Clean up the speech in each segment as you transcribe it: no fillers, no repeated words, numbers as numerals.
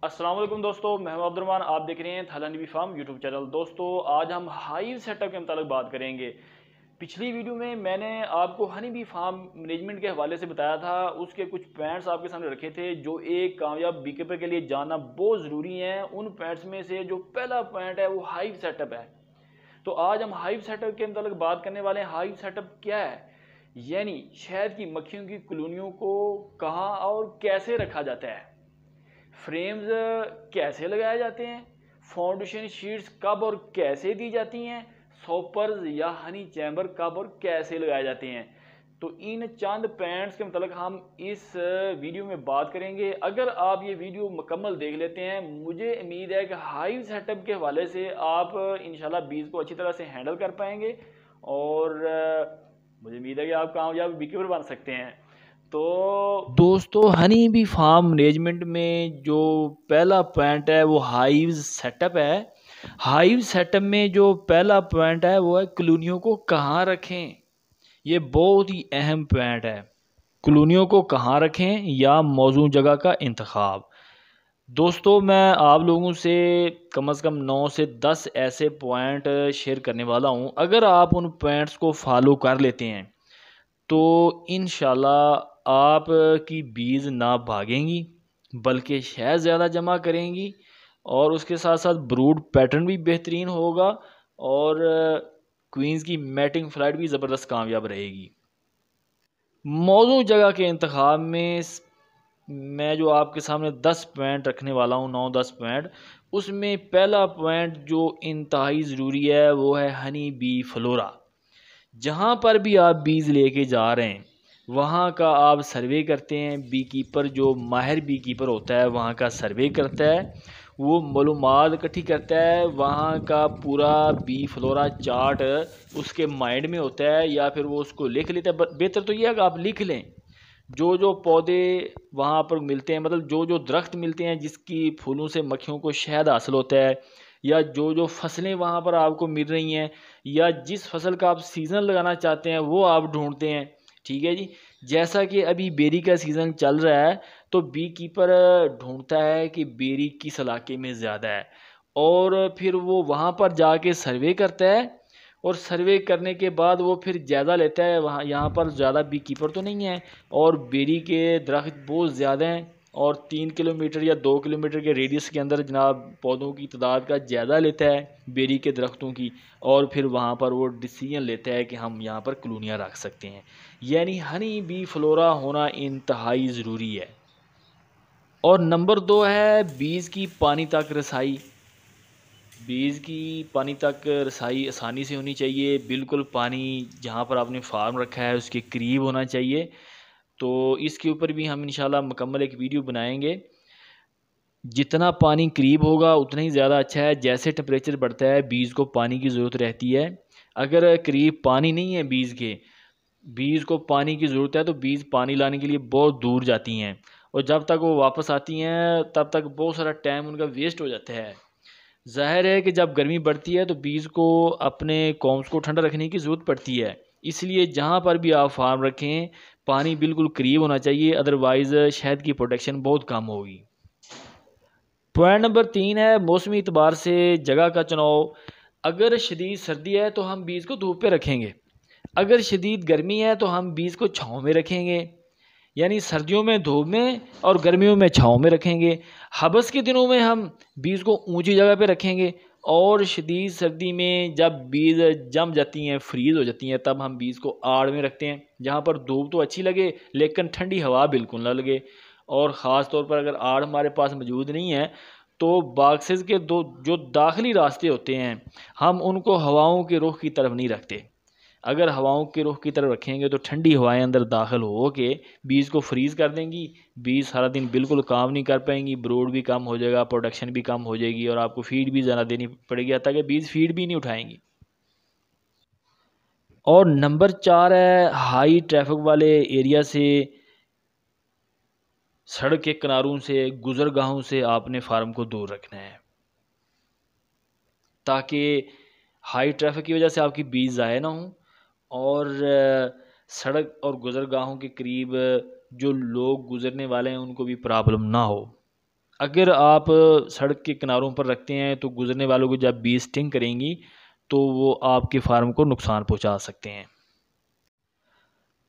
अस्सलाम वालेकुम दोस्तों, मैं हूं अब्दुर्रहमान। आप देख रहे हैं Thailand bee farm YouTube channel. दोस्तों, आज हम हाइव सेटअप के मतलब बात करेंगे। पिछली वीडियो में मैंने आपको हनी बी फार्म मैनेजमेंट के हवाले से बताया था, उसके कुछ पॉइंट्स आपके सामने रखे थे जो एक कामयाब बीकीपर के लिए जानना बहुत ज़रूरी है। उन पॉइंट्स में से जो पहला पॉइंट है वो हाइव सेटअप है। तो आज हम हाइव सेटअप के मतलब बात करने वाले हैं। हाइव सेटअप क्या है, यानी शहद की मक्खियों की कॉलोनियों को कहाँ और कैसे रखा जाता है, फ्रेम्स कैसे लगाए जाते हैं, फाउंडेशन शीट्स कब और कैसे दी जाती हैं, सॉपर्स या हनी चैम्बर कब और कैसे लगाए जाते हैं। तो इन चंद पॉइंट्स के मतलब हम इस वीडियो में बात करेंगे। अगर आप ये वीडियो मुकम्मल देख लेते हैं, मुझे उम्मीद है कि हाइव सेटअप के हवाले से आप इंशाल्लाह बीज को अच्छी तरह से हैंडल कर पाएंगे और मुझे उम्मीद है कि आप कामयाब बीकीपर बन सकते हैं। तो दोस्तों, हनी बी फार्म मैनेजमेंट में जो पहला पॉइंट है वो हाइव सेटअप है। हाइव सेटअप में जो पहला पॉइंट है वो है कॉलोनियों को कहाँ रखें। ये बहुत ही अहम पॉइंट है, कॉलोनियों को कहाँ रखें या मौजूद जगह का इंतखाब। दोस्तों, मैं आप लोगों से कम से कम 9 से 10 ऐसे पॉइंट शेयर करने वाला हूँ। अगर आप उन पॉइंट्स को फॉलो कर लेते हैं तो इंशाल्लाह आप की बीज ना भागेंगी बल्कि शहद ज़्यादा जमा करेंगी और उसके साथ साथ ब्रूड पैटर्न भी बेहतरीन होगा और क्वींस की मैटिंग फ्लाइट भी ज़बरदस्त कामयाब रहेगी। मौजूद जगह के इंतखाब में मैं जो आपके सामने 10 पॉइंट रखने वाला हूँ, 9-10 पॉइंट, उसमें पहला पॉइंट जो इंतहाई ज़रूरी है वो है हनी बी फ्लोरा। जहाँ पर भी आप बीज लेके जा रहे हैं वहाँ का आप सर्वे करते हैं। बी कीपर जो माहिर बी कीपर होता है वहाँ का सर्वे करता है, वो मालूमात इकट्ठी करता है, वहाँ का पूरा बी फ्लोरा चार्ट उसके माइंड में होता है या फिर वो उसको लिख लेता है। बेहतर तो ये है कि आप लिख लें जो जो पौधे वहाँ पर मिलते हैं, मतलब जो जो दरख्त मिलते हैं जिसकी फूलों से मक्खियों को शहद हासिल होता है, या जो जो फसलें वहाँ पर आपको मिल रही हैं, या जिस फसल का आप सीज़न लगाना चाहते हैं वो आप ढूंढते हैं। ठीक है जी। जैसा कि अभी बेरी का सीज़न चल रहा है तो बी कीपर ढूंढता है कि बेरी किस इलाके में ज़्यादा है और फिर वो वहाँ पर जाके सर्वे करता है और सर्वे करने के बाद वो फिर जायज़ा लेता है। वहाँ यहाँ पर ज़्यादा बी कीपर तो नहीं है और बेरी के दरख्त बहुत ज़्यादा हैं और 3 किलोमीटर या 2 किलोमीटर के रेडियस के अंदर जनाब पौधों की तादाद का जायज़ा लेता है बेरी के दरख्तों की, और फिर वहाँ पर वो डिसीजन लेता है कि हम यहाँ पर कॉलोनियाँ रख सकते हैं। यानी हनी बी फ्लोरा होना इंतहाई ज़रूरी है। और नंबर 2 है बीज की पानी तक रसाई। बीज की पानी तक रसाई आसानी से होनी चाहिए। बिल्कुल पानी जहाँ पर आपने फार्म रखा है उसके करीब होना चाहिए। तो इसके ऊपर भी हम इंशाल्लाह मुकम्मल एक वीडियो बनाएंगे। जितना पानी करीब होगा उतना ही ज़्यादा अच्छा है। जैसे टेम्परेचर बढ़ता है बीज को पानी की ज़रूरत रहती है। अगर करीब पानी नहीं है बीज को पानी की ज़रूरत है तो बीज पानी लाने के लिए बहुत दूर जाती हैं और जब तक वो वापस आती हैं तब तक बहुत सारा टाइम उनका वेस्ट हो जाता है। ज़ाहिर है कि जब गर्मी बढ़ती है तो बीज को अपने कॉम्स को ठंडा रखने की ज़रूरत पड़ती है। इसलिए जहाँ पर भी आप फार्म रखें पानी बिल्कुल करीब होना चाहिए, अदरवाइज़ शहद की प्रोडक्शन बहुत कम होगी। पॉइंट नंबर 3 है मौसमी एतबार से जगह का चुनाव। अगर शदीद सर्दी है तो हम बीज को धूप पे रखेंगे, अगर शदीद गर्मी है तो हम बीज को छाँव में रखेंगे। यानी सर्दियों में धूप में और गर्मियों में छाँव में रखेंगे। हबस के दिनों में हम बीज को ऊंची जगह पे रखेंगे और शदीद सर्दी में जब बीज जम जाती हैं, फ्रीज हो जाती हैं, तब हम बीज को आड़ में रखते हैं जहाँ पर धूप तो अच्छी लगे लेकिन ठंडी हवा बिल्कुल ना लगे। और ख़ास तौर पर अगर आड़ हमारे पास मौजूद नहीं है तो बॉक्सेस के दो जो दाखिली रास्ते होते हैं हम उनको हवाओं के रुख की तरफ नहीं रखते। अगर हवाओं के रुख की तरफ रखेंगे तो ठंडी हवाएं अंदर दाखिल हो के बीज को फ्रीज़ कर देंगी। बीज सारा दिन बिल्कुल काम नहीं कर पाएंगी, ब्रूड भी कम हो जाएगा, प्रोडक्शन भी कम हो जाएगी और आपको फीड भी ज़्यादा देनी पड़ेगी, हत्ता कि बीज फीड भी नहीं उठाएंगी। और नंबर 4 है हाई ट्रैफिक वाले एरिया से, सड़क के किनारों से, गुजरगाहों से आपने फार्म को दूर रखना है ताकि हाई ट्रैफिक की वजह से आपकी बीज ज़ाया ना हो और सड़क और गुजरगाहों के करीब जो लोग गुजरने वाले हैं उनको भी प्रॉब्लम ना हो। अगर आप सड़क के किनारों पर रखते हैं तो गुजरने वालों को जब बी स्टिंग करेंगी तो वो आपके फार्म को नुकसान पहुंचा सकते हैं।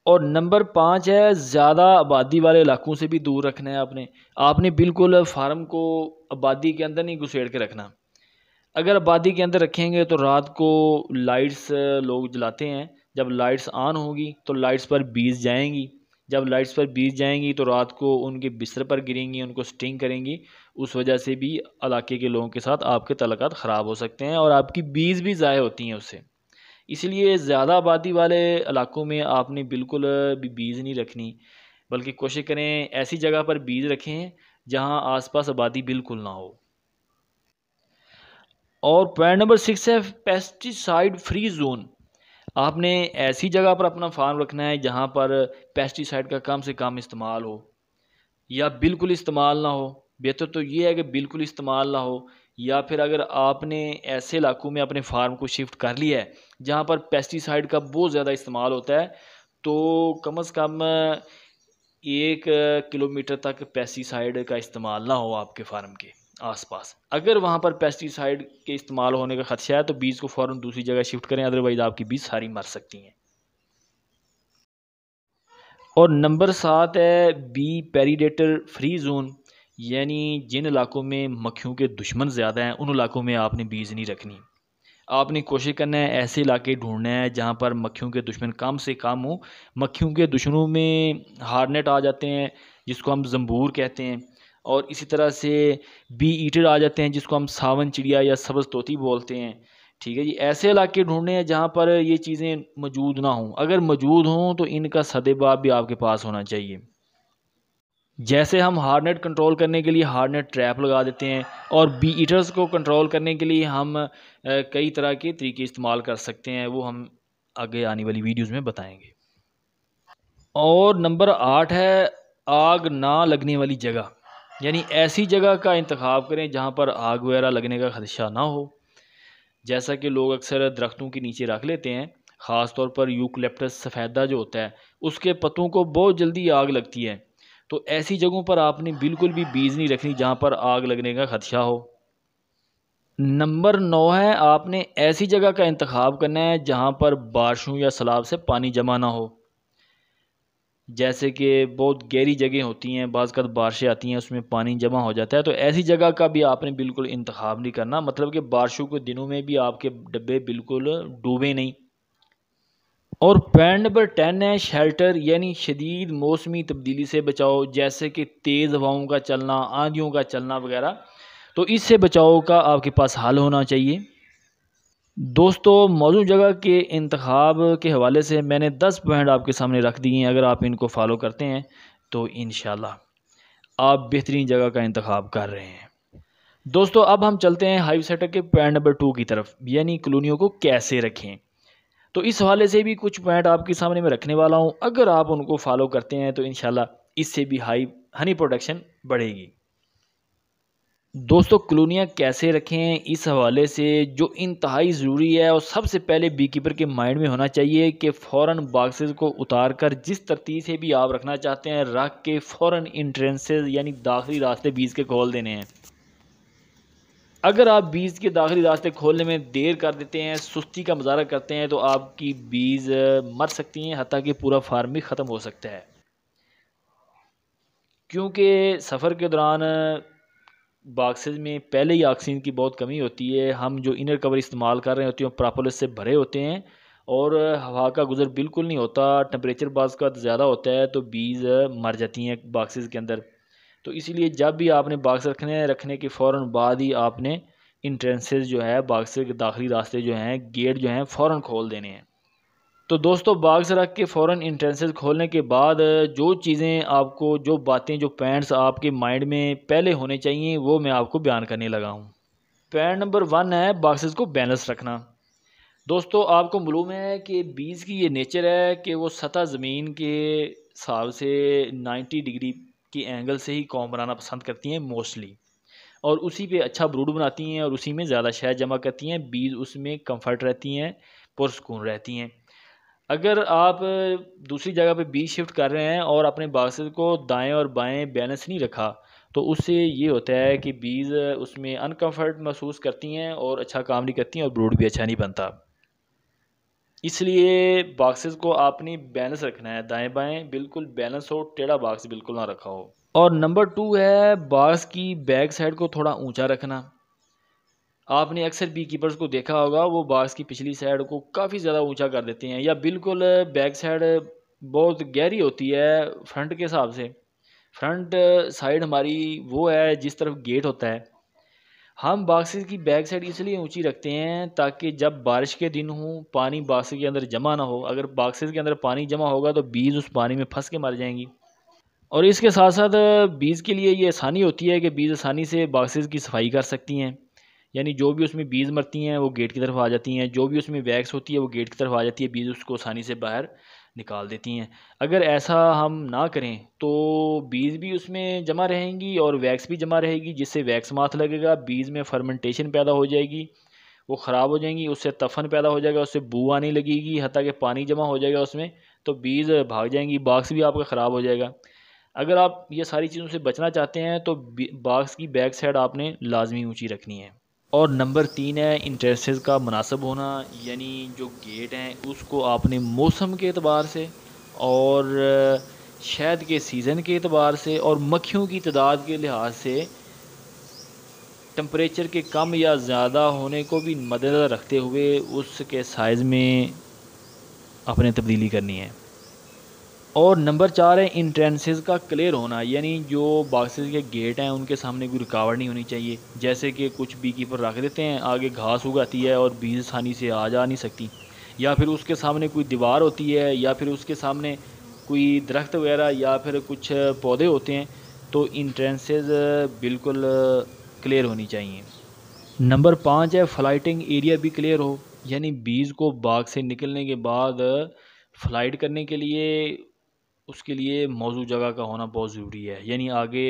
और नंबर 5 है, ज़्यादा आबादी वाले इलाकों से भी दूर रखना है आपने। आपने बिल्कुल फार्म को आबादी के अंदर नहीं घुसेड़ के रखना। अगर आबादी के अंदर रखेंगे तो रात को लाइट्स लोग जलाते हैं, जब लाइट्स ऑन होगी तो लाइट्स पर बीज जाएंगी, जब लाइट्स पर बीज जाएंगी तो रात को उनके बिस्तर पर गिरेंगी, उनको स्टिंग करेंगी। उस वजह से भी इलाके के लोगों के साथ आपके तल्लुकात ख़राब हो सकते हैं और आपकी बीज भी ज़ाय होती हैं उससे। इसलिए ज़्यादा आबादी वाले इलाकों में आपने बिल्कुल भी बीज नहीं रखनी, बल्कि कोशिश करें ऐसी जगह पर बीज रखें जहां आसपास आबादी बिल्कुल ना हो। और पॉइंट नंबर 6 है पेस्टिसाइड फ्री जोन। आपने ऐसी जगह पर अपना फार्म रखना है जहाँ पर पेस्टिसाइड का कम से कम इस्तेमाल हो या बिल्कुल इस्तेमाल ना हो। बेहतर तो ये है कि बिल्कुल इस्तेमाल ना हो, या फिर अगर आपने ऐसे इलाकों में अपने फार्म को शिफ्ट कर लिया है जहाँ पर पेस्टिसाइड का बहुत ज़्यादा इस्तेमाल होता है, तो कम से कम 1 किलोमीटर तक पेस्टिसाइड का इस्तेमाल ना हो आपके फार्म के आसपास। अगर वहाँ पर पेस्टिसाइड के इस्तेमाल होने का खदशा है तो बीज को फ़ौरन दूसरी जगह शिफ्ट करें, अदरवाइज़ आपकी बीज सारी मर सकती हैं। और नंबर 7 है बी पेरीडेटर फ्री जोन, यानी जिन इलाकों में मक्खियों के दुश्मन ज़्यादा हैं उन इलाकों में आपने बीज नहीं रखनी। आपने कोशिश करना है ऐसे इलाके ढूंढने हैं जहाँ पर मक्खियों के दुश्मन कम से कम हो। मक्खियों के दुश्मनों में हार्नेट आ जाते हैं जिसको हम जंबूर कहते हैं, और इसी तरह से बी ईटर आ जाते हैं जिसको हम सावन चिड़िया या सब्ज़ तोती बोलते हैं। ठीक है जी, ऐसे इलाके ढूंढने हैं जहाँ पर ये चीज़ें मौजूद ना हों। अगर मौजूद हों तो इनका सदेबाप भी आपके पास होना चाहिए। जैसे हम हार्नेट कंट्रोल करने के लिए हार्नेट ट्रैप लगा देते हैं, और बी ईटर्स को कंट्रोल करने के लिए हम कई तरह के तरीके इस्तेमाल कर सकते हैं, वो हम आगे आने वाली वीडियोस में बताएंगे। और नंबर 8 है आग ना लगने वाली जगह, यानी ऐसी जगह का इंतखाब करें जहाँ पर आग वगैरह लगने का खदशा ना हो। जैसा कि लोग अक्सर दरख्तों के नीचे रख लेते हैं, ख़ास तौर पर यूकलिप्टस सफ़ेदा जो होता है उसके पत्तों को बहुत जल्दी आग लगती है। तो ऐसी जगहों पर आपने बिल्कुल भी बीज नहीं रखनी जहाँ पर आग लगने का खदशा हो। नंबर 9 है आपने ऐसी जगह का इंतखाब करना है जहाँ पर बारिशों या सैलाब से पानी जमा ना हो। जैसे कि बहुत गहरी जगह होती हैं, बाज़ कद बारिशें आती हैं उसमें पानी जमा हो जाता है, तो ऐसी जगह का भी आपने बिल्कुल इंतखाब नहीं करना। मतलब कि बारिशों के दिनों में भी आपके डब्बे बिल्कुल डूबे नहीं। और पॉइंट नंबर 10 है शेल्टर, यानी शदीद मौसमी तब्दीली से बचाओ, जैसे कि तेज़ हवाओं का चलना, आंधियों का चलना वगैरह। तो इससे बचाव का आपके पास हल होना चाहिए। दोस्तों, मौजूद जगह के इंतखाब के हवाले से मैंने 10 पॉइंट आपके सामने रख दिए हैं। अगर आप इनको फॉलो करते हैं तो इंशाल्लाह आप बेहतरीन जगह का इंतखाब कर रहे हैं। दोस्तों, अब हम चलते हैं हाइव सेटअप के पॉइंट नंबर 2 की तरफ, यानी कॉलोनियों को कैसे रखें। तो इस हवाले से भी कुछ पॉइंट आपके सामने मैं रखने वाला हूँ। अगर आप उनको फॉलो करते हैं तो इंशाल्लाह इससे भी हाई हनी प्रोडक्शन बढ़ेगी। दोस्तों, कॉलोनियाँ कैसे रखें, इस हवाले से जो इंतहाई ज़रूरी है और सबसे पहले बी कीपर के माइंड में होना चाहिए कि फ़ौरन बॉक्सेस को उतार कर जिस तरतीब से भी आप रखना चाहते हैं रख के फ़ौरन इंट्रेंसेस यानी दाखिली रास्ते बीज के खोल देने हैं। अगर आप बीज के दाखिली रास्ते खोलने में देर कर देते हैं, सुस्ती का मुजाहरा करते हैं, तो आपकी बीज मर सकती हैं, हत्ता कि पूरा फार्म भी ख़त्म हो सकता है। क्योंकि सफ़र के दौरान बॉक्सेस में पहले ही ऑक्सीजन की बहुत कमी होती है। हम जो इनर कवर इस्तेमाल कर रहे होते हैं प्रोपोलिस से भरे होते हैं और हवा का गुजर बिल्कुल नहीं होता। टेम्परेचर बाज़ का ज़्यादा होता है तो बीज मर जाती हैं बॉक्सेस के अंदर। तो इसीलिए जब भी आपने बॉक्स रखने के फ़ौरन बाद ही आपने इंट्रेंसेस जो है बॉक्स के दाखिली रास्ते जो हैं, गेट जो हैं, फ़ौरन खोल देने हैं। तो दोस्तों, बॉक्स रख के फ़ौरन इंट्रेंसेस खोलने के बाद जो चीज़ें आपको, जो बातें, जो पॉइंट्स आपके माइंड में पहले होने चाहिए वो मैं आपको बयान करने लगा हूँ। पॉइंट नंबर 1 है बॉक्सेस को बैलेंस रखना। दोस्तों, आपको मालूम है कि बीज की ये नेचर है कि वो सतह ज़मीन के हिसाब से 90 डिग्री के एंगल से ही कॉम बनाना पसंद करती हैं मोस्टली, और उसी पे अच्छा ब्रूड बनाती हैं और उसी में ज़्यादा शहद जमा करती हैं। बीज उसमें कंफर्ट रहती हैं, पुरसकून रहती हैं। अगर आप दूसरी जगह पे बीज शिफ्ट कर रहे हैं और अपने बॉक्सेस को दाएं और बाएं बैलेंस नहीं रखा, तो उससे ये होता है कि बीज उसमें अनकम्फर्ट महसूस करती हैं और अच्छा काम नहीं करती हैं और ब्रूड भी अच्छा नहीं बनता। इसलिए बॉक्सेस को आपने बैलेंस रखना है, दाएं बाएं बिल्कुल बैलेंस हो, टेढ़ा बॉक्स बिल्कुल ना रखा हो। और नंबर 2 है बॉक्स की बैक साइड को थोड़ा ऊंचा रखना। आपने अक्सर बी कीपर्स को देखा होगा, वो बॉक्स की पिछली साइड को काफ़ी ज़्यादा ऊंचा कर देते हैं, या बिल्कुल बैक साइड बहुत गहरी होती है फ्रंट के हिसाब से। फ्रंट साइड हमारी वो है जिस तरफ गेट होता है। हम बॉक्सेस की बैक साइड इसलिए ऊंची रखते हैं ताकि जब बारिश के दिन हो पानी बॉक्स के अंदर जमा ना हो। अगर बॉक्सेस के अंदर पानी जमा होगा तो बीज उस पानी में फंस के मर जाएंगी। और इसके साथ साथ बीज के लिए ये आसानी होती है कि बीज आसानी से बॉक्सेस की सफाई कर सकती हैं। यानी जो भी उसमें बीज मरती हैं वो गेट की तरफ आ जाती हैं, जो भी उसमें वैक्स होती है वो गेट की तरफ आ जाती है, बीज उसको आसानी से बाहर निकाल देती हैं। अगर ऐसा हम ना करें तो बीज भी उसमें जमा रहेंगी और वैक्स भी जमा रहेगी, जिससे वैक्स माथ लगेगा, बीज में फर्मेंटेशन पैदा हो जाएगी, वो ख़राब हो जाएंगी, उससे तफन पैदा हो जाएगा, उससे बू आने लगेगी, हत्ता कि पानी जमा हो जाएगा उसमें, तो बीज भाग जाएंगी, बॉक्स भी आपका ख़राब हो जाएगा। अगर आप ये सारी चीज़ों से बचना चाहते हैं तो बॉक्स की बैक साइड आपने लाजमी ऊंची रखनी है। और नंबर 3 है इंटरेस्टेज का मुनासिब होना। यानी जो गेट हैं उसको आपने मौसम के एतबार से और शहद के सीज़न के एतबार से और मक्खियों की तादाद के लिहाज से टेम्परेचर के कम या ज़्यादा होने को भी मद्देनज़र रखते हुए उसके साइज़ में अपने तब्दीली करनी है। और नंबर 4 है इंट्रेंसेस का क्लियर होना। यानी जो बॉक्सेस के गेट हैं उनके सामने कोई रुकावट नहीं होनी चाहिए। जैसे कि कुछ बी कीपर रख देते हैं, आगे घास उगाती है और बीज आसानी से आ जा नहीं सकती, या फिर उसके सामने कोई दीवार होती है, या फिर उसके सामने कोई दरख्त वगैरह या फिर कुछ पौधे होते हैं, तो इंट्रेंसेस बिल्कुल क्लियर होनी चाहिए। नंबर 5 है फ़्लाइटिंग एरिया भी क्लियर हो। यानी बीज को बाग से निकलने के बाद फ़्लाइट करने के लिए उसके लिए मौजूद जगह का होना बहुत ज़रूरी है। यानी आगे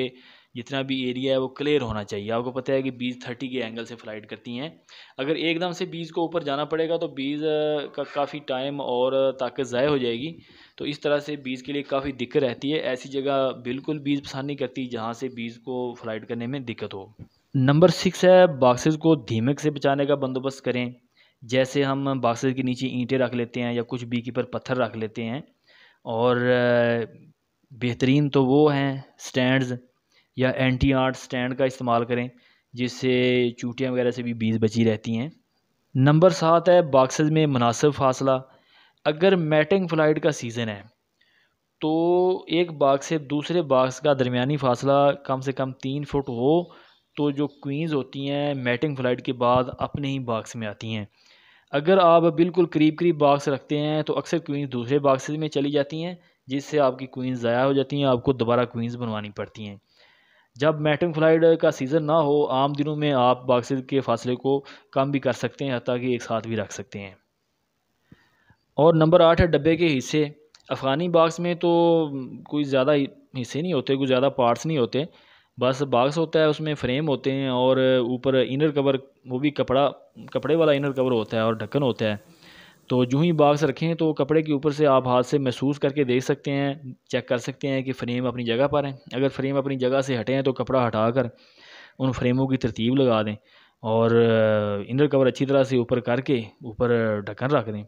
जितना भी एरिया है वो क्लियर होना चाहिए। आपको पता है कि बीज 30 के एंगल से फ़्लाइट करती हैं। अगर एकदम से बीज को ऊपर जाना पड़ेगा तो बीज का काफ़ी टाइम और ताकत ज़ाय हो जाएगी। तो इस तरह से बीज के लिए काफ़ी दिक्कत रहती है। ऐसी जगह बिल्कुल बीज पसंद नहीं करती जहाँ से बीज को फ़्लाइट करने में दिक्कत हो। नंबर 6 है बॉक्सेस को दीमक से बचाने का बंदोबस्त करें। जैसे हम बॉक्सेस के नीचे ईंटें रख लेते हैं या कुछ बी कीपर पत्थर रख लेते हैं। और बेहतरीन तो वो हैं स्टैंड्स या एंटी आर्ट स्टैंड का इस्तेमाल करें, जिससे चूटियाँ वगैरह से भी बीज बची रहती हैं। नंबर 7 है बॉक्सेस में मुनासिब फासला। अगर मैटिंग फ़्लाइट का सीज़न है तो एक बॉक्स से दूसरे बॉक्स का दरमियानी फ़ासला कम से कम 3 फुट हो, तो जो क्वींस होती हैं मैटिंग फ़्लाइट के बाद अपने ही बॉक्स में आती हैं। अगर आप बिल्कुल करीब करीब बॉक्स रखते हैं तो अक्सर क्वींस दूसरे बॉक्सेस में चली जाती हैं, जिससे आपकी क्वींस ज़ाया हो जाती हैं, आपको दोबारा क्वींस बनवानी पड़ती हैं। जब मैटिंग फ़्लाइट का सीज़न ना हो, आम दिनों में आप बॉक्सेस के फासले को कम भी कर सकते हैं, हत्ता कि एक साथ भी रख सकते हैं। और नंबर 8 है डब्बे के हिस्से। अफ़गानी बॉक्स में तो कोई ज़्यादा हिस्से नहीं होते, कोई ज़्यादा पार्ट्स नहीं होते, बस बॉक्स होता है, उसमें फ़्रेम होते हैं और ऊपर इनर कवर, वो भी कपड़े वाला इनर कवर होता है और ढक्कन होता है। तो जो ही बॉक्स रखें तो कपड़े के ऊपर से आप हाथ से महसूस करके देख सकते हैं, चेक कर सकते हैं कि फ़्रेम अपनी जगह पर है। अगर फ़्रेम अपनी जगह से हटे हैं तो कपड़ा हटा कर उन फ्रेमों की तरतीब लगा दें और इनर कवर अच्छी तरह से ऊपर करके ऊपर ढक्कन रख दें।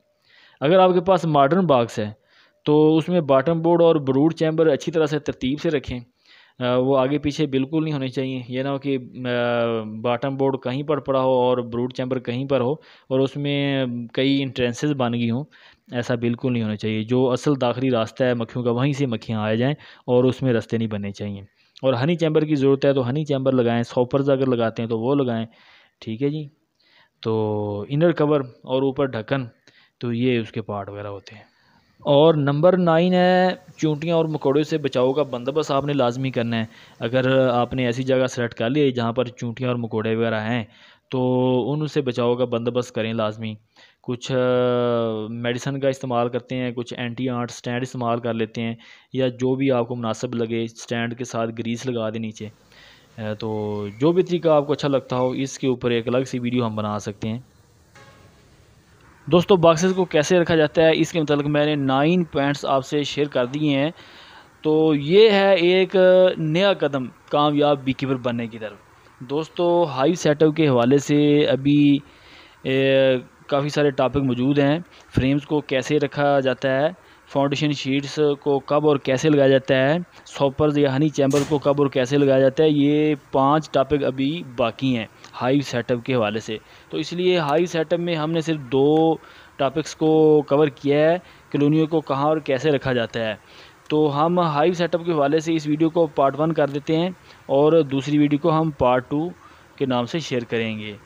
अगर आपके पास मॉडर्न बॉक्स है तो उसमें बॉटम बोर्ड और ब्रूड चैम्बर अच्छी तरह से तरतीब से रखें। वो आगे पीछे बिल्कुल नहीं होने चाहिए। ये ना हो कि बॉटम बोर्ड कहीं पर पड़ा हो और ब्रूड चैम्बर कहीं पर हो और उसमें कई इंट्रेंसेस बन गई हों, ऐसा बिल्कुल नहीं होना चाहिए। जो असल दाखिली रास्ता है मक्खियों का, वहीं से मक्खियाँ आ जाएँ और उसमें रास्ते नहीं बनने चाहिए। और हनी चैम्बर की ज़रूरत है तो हनी चैम्बर लगाएँ, सॉपर्स अगर लगाते हैं तो वो लगाएँ। ठीक है जी। तो इनर कवर और ऊपर ढक्कन, तो ये उसके पार्ट वगैरह होते हैं। और नंबर 9 है चूंटियाँ और मकोड़ों से बचाव का बंदोबस्त आपने लाजमी करना है। अगर आपने ऐसी जगह सेलेक्ट कर ली जहाँ पर चूंटियाँ और मकोड़े वगैरह हैं तो उनसे बचाव का बंदोबस्त करें लाजमी। कुछ मेडिसन का इस्तेमाल करते हैं, कुछ एंटी आर्ट स्टैंड इस्तेमाल कर लेते हैं, या जो भी आपको मुनासिब लगे, स्टैंड के साथ ग्रीस लगा दें नीचे। तो जो भी तरीका आपको अच्छा लगता हो, इसके ऊपर एक अलग सी वीडियो हम बना सकते हैं। दोस्तों बॉक्सेस को कैसे रखा जाता है इसके मतलब मैंने 9 पॉइंट्स आपसे शेयर कर दिए हैं। तो ये है एक नया कदम कामयाब बीकीपर बनने की तरफ। दोस्तों हाइव सेटअप के हवाले से अभी काफ़ी सारे टॉपिक मौजूद हैं। फ्रेम्स को कैसे रखा जाता है, फाउंडेशन शीट्स को कब और कैसे लगाया जाता है, सॉपर्स या हनी चैम्बर को कब और कैसे लगाया जाता है, ये 5 टॉपिक अभी बाकी हैं हाइव सेटअप के हवाले से। तो इसलिए हाइव सेटअप में हमने सिर्फ 2 टॉपिक्स को कवर किया है, कॉलोनियों को कहाँ और कैसे रखा जाता है। तो हम हाइव सेटअप के हवाले से इस वीडियो को पार्ट 1 कर देते हैं और दूसरी वीडियो को हम पार्ट 2 के नाम से शेयर करेंगे।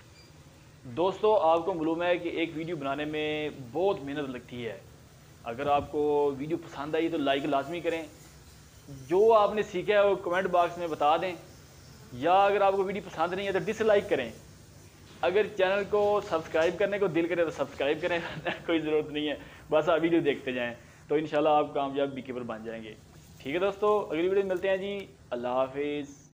दोस्तों आपको मालूम है कि एक वीडियो बनाने में बहुत मेहनत लगती है। अगर आपको वीडियो पसंद आई तो लाइक लाजमी करें, जो आपने सीखा है वो कमेंट बॉक्स में बता दें, या अगर आपको वीडियो पसंद नहीं है तो डिसलाइक करें। अगर चैनल को सब्सक्राइब करने को दिल करे तो सब्सक्राइब करें कोई ज़रूरत नहीं है, बस आप वीडियो देखते जाएं तो इंशाल्लाह आप कामयाब बीकीपर बन जाएंगे। ठीक है दोस्तों, अगली वीडियो में मिलते हैं जी। अल्लाह हाफिज़।